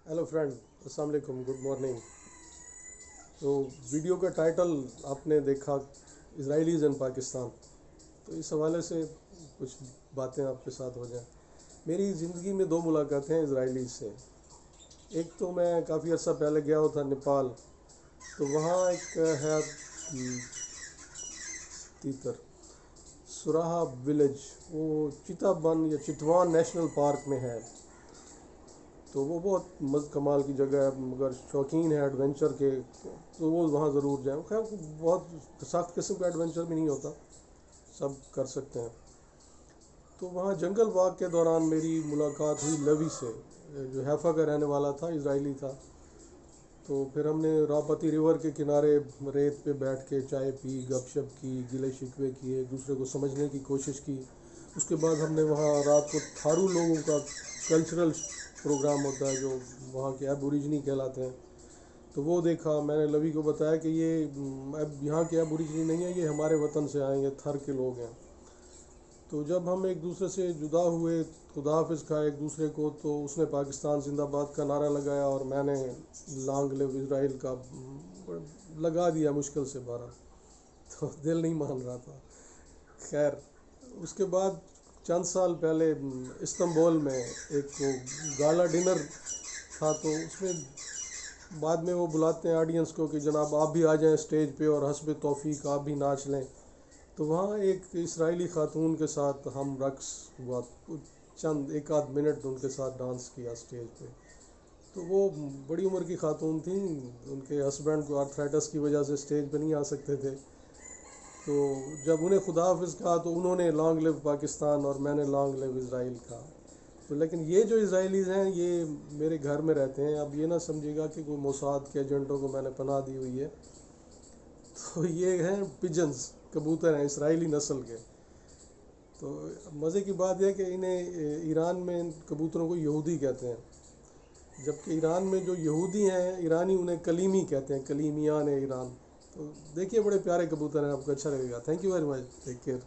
Hello friend, अस्सलाम वालेकुम, good morning. तो वीडियो का टाइटल आपने देखा, इसराइलीज़ एंड पाकिस्तान। तो इस हवाले से कुछ बातें आपके साथ हो जाएं। मेरी ज़िंदगी में दो मुलाकातें हैं इसराइलीज़ से। एक तो मैं काफ़ी अर्सा पहले गया हुआ था नेपाल। तो वहाँ एक है तीतर सुराहा विलेज, वो चिताबन या चितवान नेशनल पार्क में है। तो वो बहुत कमाल की जगह है, मगर शौकीन है एडवेंचर के तो वो वहाँ ज़रूर जाएं। खैर बहुत सख्त किस्म का एडवेंचर भी नहीं होता, सब कर सकते हैं। तो वहाँ जंगल वाक के दौरान मेरी मुलाकात हुई लवी से, जो हैफ़ा का रहने वाला था, इजरायली था। तो फिर हमने रापती रिवर के किनारे रेत पे बैठ के चाय पी, गपशप की, गिले शिकवे किए, एक दूसरे को समझने की कोशिश की। उसके बाद हमने वहाँ रात को थारू लोगों का कल्चरल प्रोग्राम होता है, जो वहाँ के एबोरिजिनी कहलाते हैं, तो वो देखा। मैंने लवी को बताया कि ये अब यहाँ के एबोरिजिनी नहीं है, ये हमारे वतन से आए, ये थर के लोग हैं। तो जब हम एक दूसरे से जुदा हुए, खुदा हाफिज़ कहा एक दूसरे को, तो उसने पाकिस्तान जिंदाबाद का नारा लगाया और मैंने लॉन्ग लिव इसराइल का लगा दिया मुश्किल से 12। तो दिल नहीं मान रहा था। खैर, उसके बाद चंद साल पहले इस्तांबुल में एक वो गाला डिनर था, तो उसमें बाद में वो बुलाते हैं ऑडियंस को कि जनाब आप भी आ जाएं स्टेज पे और हस्ब तौफीक आप भी नाच लें। तो वहाँ एक इसराइली खातून के साथ हम रक्स हुआ, चंद एक आध मिनट उनके साथ डांस किया स्टेज पे। तो वो बड़ी उम्र की खातून थी, उनके हस्बैंड को आर्थराइटिस की वजह से स्टेज पे नहीं आ सकते थे। तो जब उन्हें खुदा हाफिज़ कहा तो उन्होंने लॉन्ग लिव पाकिस्तान और मैंने लॉन्ग लिव इसराइल कहा। तो लेकिन ये जो इसराइलीज़ हैं ये मेरे घर में रहते हैं। अब ये ना समझिएगा कि कोई मोसाद के एजेंटों को मैंने पनाह दी हुई है। तो ये हैं पिजन्स, कबूतर हैं इसराइली नस्ल के। तो मज़े की बात यह कि इन्हें ईरान में इन कबूतरों को यहूदी कहते हैं, जबकि ईरान में जो यहूदी हैं ईरानी उन्हें कलीमी कहते हैं, कलीमियान है ईरान। तो देखिए, बड़े प्यारे कबूतर हैं, आपको अच्छा लगेगा। Thank you very much, take care.